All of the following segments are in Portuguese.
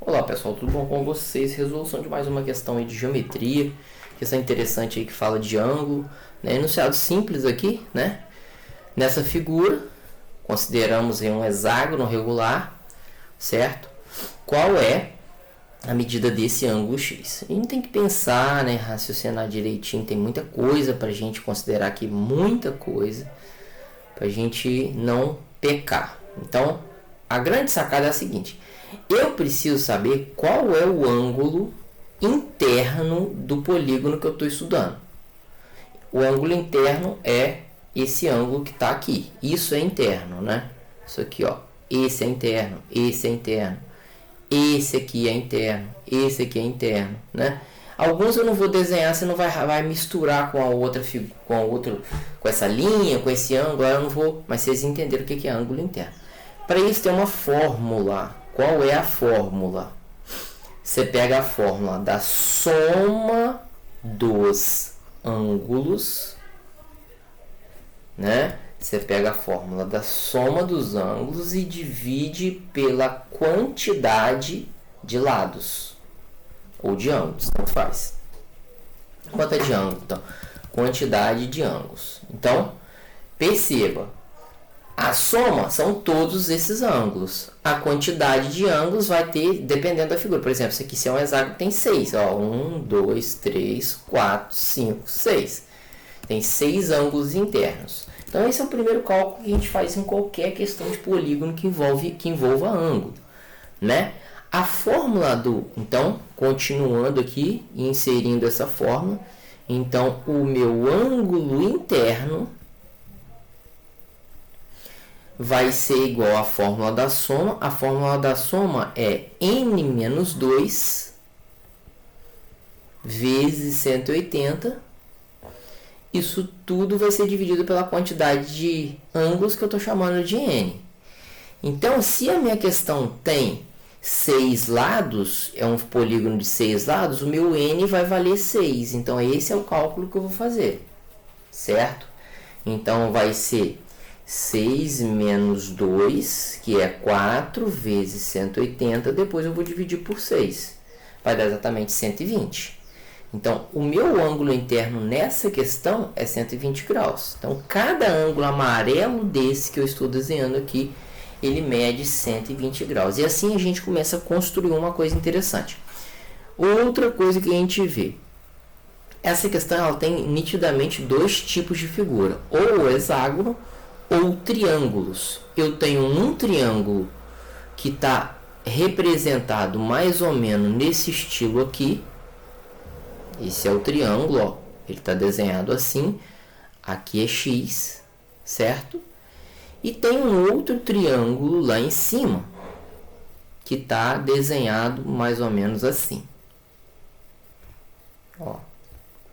Olá pessoal, tudo bom com vocês? Resolução de mais uma questão aí de geometria, questão interessante aí que fala de ângulo, né? Enunciado simples aqui, né? Nessa figura, consideramos aí um hexágono regular, certo? Qual é a medida desse ângulo x? A gente tem que pensar, né? Raciocinar direitinho, tem muita coisa para a gente considerar aqui, muita coisa, para a gente não pecar. Então, a grande sacada é a seguinte: eu preciso saber qual é o ângulo interno do polígono que eu estou estudando. O ângulo interno é esse ângulo que está aqui. Isso é interno, né? Isso aqui, ó. Esse é interno, esse é interno. Esse aqui é interno, esse aqui é interno, né? Alguns eu não vou desenhar, você não vai misturar com a outra, com essa linha, com esse ângulo, eu não vou, mas vocês entenderam o que é ângulo interno. Para isso tem uma fórmula. Qual é a fórmula? Você pega a fórmula da soma dos ângulos, né? Você pega a fórmula da soma dos ângulos e divide pela quantidade de lados ou de ângulos, não faz. Quanto é de ângulo, então? Quantidade de ângulos. Então, perceba, a soma são todos esses ângulos. A quantidade de ângulos vai ter, dependendo da figura. Por exemplo, esse aqui, se é um hexágono, tem 6. 1, 2, 3, 4, 5, 6. Tem 6 ângulos internos. Então, esse é o primeiro cálculo que a gente faz em qualquer questão de polígono que envolva ângulo, né? A fórmula então, continuando aqui, inserindo essa fórmula, então, o meu ângulo interno vai ser igual à fórmula da soma. A fórmula da soma é n menos 2 vezes 180. Isso tudo vai ser dividido pela quantidade de ângulos que eu estou chamando de n. Então, se a minha questão tem 6 lados, é um polígono de 6 lados, o meu n vai valer 6. Então, esse é o cálculo que eu vou fazer, certo? Então, vai ser 6 menos 2, que é 4 vezes 180. Depois eu vou dividir por 6. Vai dar exatamente 120. Então, o meu ângulo interno nessa questão é 120 graus. Então, cada ângulo amarelo desse que eu estou desenhando aqui, ele mede 120 graus. E assim a gente começa a construir uma coisa interessante. Outra coisa que a gente vê. Essa questão ela tem nitidamente dois tipos de figura. Ou hexágono ou triângulos. Eu tenho um triângulo que está representado mais ou menos nesse estilo aqui. Esse é o triângulo, ó. Ele está desenhado assim. Aqui é x, certo? E tem um outro triângulo lá em cima que está desenhado mais ou menos assim. Ó,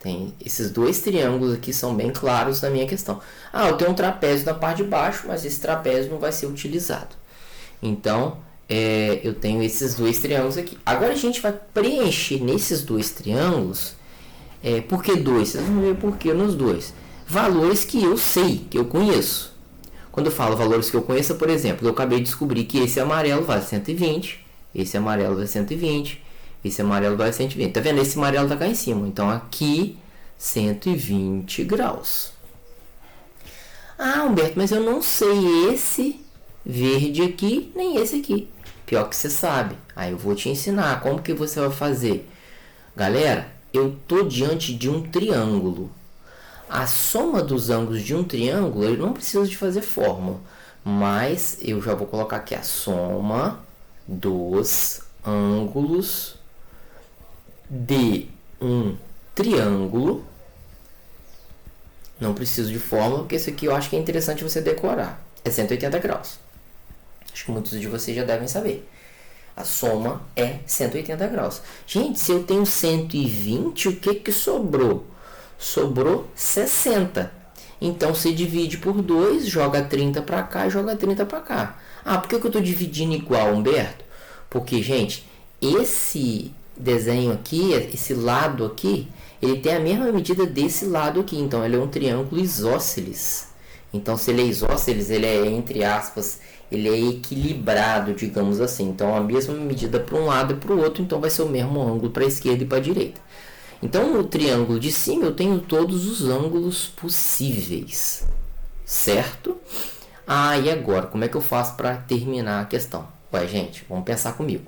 tem esses dois triângulos aqui são bem claros na minha questão. Eu tenho um trapézio na parte de baixo, mas esse trapézio não vai ser utilizado. Então, eu tenho esses dois triângulos aqui. Agora a gente vai preencher nesses dois triângulos. Por que dois? Vocês vão ver por que nos dois. Valores que eu sei, que eu conheço. Quando eu falo valores que eu conheço, por exemplo, eu acabei de descobrir que esse amarelo vale 120, esse amarelo vale 120, esse amarelo vale 120. Tá vendo? Esse amarelo tá cá em cima. Então, aqui, 120 graus. Humberto, mas eu não sei esse verde aqui, nem esse aqui. Pior que você sabe. Aí eu vou te ensinar como que você vai fazer. Galera, eu tô diante de um triângulo. A soma dos ângulos de um triângulo, eu não preciso de fazer fórmula. Mas eu já vou colocar aqui a soma dos ângulos de um triângulo. Não preciso de fórmula, porque isso aqui eu acho que é interessante você decorar. É 180 graus. Acho que muitos de vocês já devem saber. A soma é 180 graus. Gente, se eu tenho 120, o que sobrou? Sobrou 60. Então, você divide por 2, joga 30 para cá e joga 30 para cá. Por que eu estou dividindo igual, Humberto? Porque, gente, esse desenho aqui, esse lado aqui, ele tem a mesma medida desse lado aqui. Então, ele é um triângulo isósceles. Então, se ele é isósceles, ele é, entre aspas, ele é equilibrado, digamos assim. Então a mesma medida para um lado e para o outro, então vai ser o mesmo ângulo para a esquerda e para a direita. Então no triângulo de cima eu tenho todos os ângulos possíveis, certo? E agora, como é que eu faço para terminar a questão? Ué, gente, vamos pensar comigo.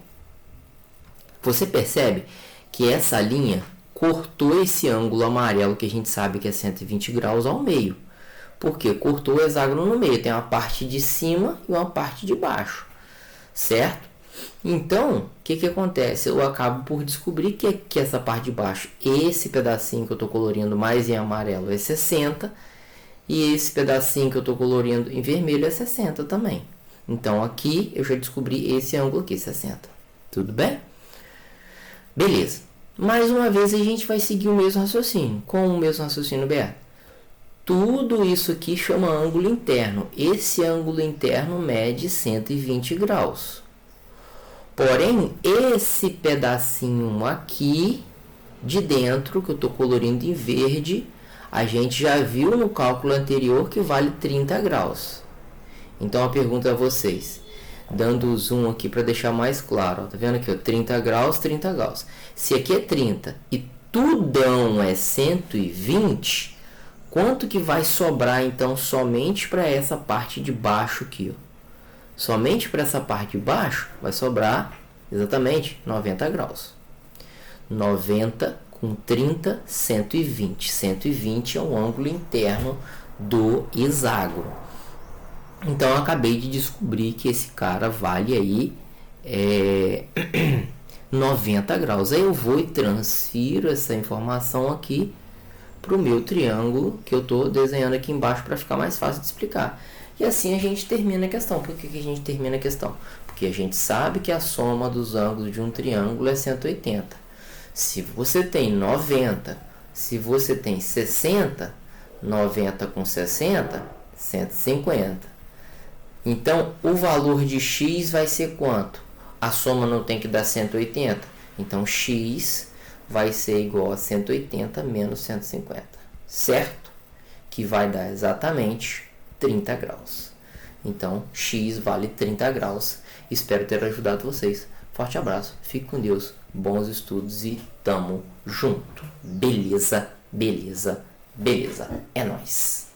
Você percebe que essa linha cortou esse ângulo amarelo que a gente sabe que é 120 graus ao meio. Porque cortou o hexágono no meio. Tem uma parte de cima e uma parte de baixo. Certo? Então, o que acontece? Eu acabo por descobrir que essa parte de baixo, esse pedacinho que eu estou colorindo mais em amarelo é 60. E esse pedacinho que eu estou colorindo em vermelho é 60 também. Então, aqui eu já descobri esse ângulo aqui, 60. Tudo bem? Beleza. Mais uma vez a gente vai seguir o mesmo raciocínio. Com o mesmo raciocínio, Beto? Tudo isso aqui chama ângulo interno. Esse ângulo interno mede 120 graus. Porém, esse pedacinho aqui de dentro, que eu estou colorindo em verde, a gente já viu no cálculo anterior que vale 30 graus. Então, a pergunta a vocês, dando o zoom aqui para deixar mais claro. Ó, tá vendo aqui? Ó, 30 graus, 30 graus. Se aqui é 30 e tudão é 120... quanto que vai sobrar, então, somente para essa parte de baixo aqui? Ó? Somente para essa parte de baixo vai sobrar exatamente 90 graus. 90 com 30, 120. 120 é o ângulo interno do hexágono. Então, eu acabei de descobrir que esse cara vale aí 90 graus. Aí eu vou e transfiro essa informação aqui para o meu triângulo que eu estou desenhando aqui embaixo para ficar mais fácil de explicar. E assim a gente termina a questão. Por que a gente termina a questão? Porque a gente sabe que a soma dos ângulos de um triângulo é 180. Se você tem 90, se você tem 60, 90 com 60, 150. Então, o valor de x vai ser quanto? A soma não tem que dar 180. Então, x vai ser igual a 180 menos 150, certo? Que vai dar exatamente 30 graus. Então, x vale 30 graus. Espero ter ajudado vocês. Forte abraço, fique com Deus, bons estudos e tamo junto. Beleza, beleza, beleza. É nóis.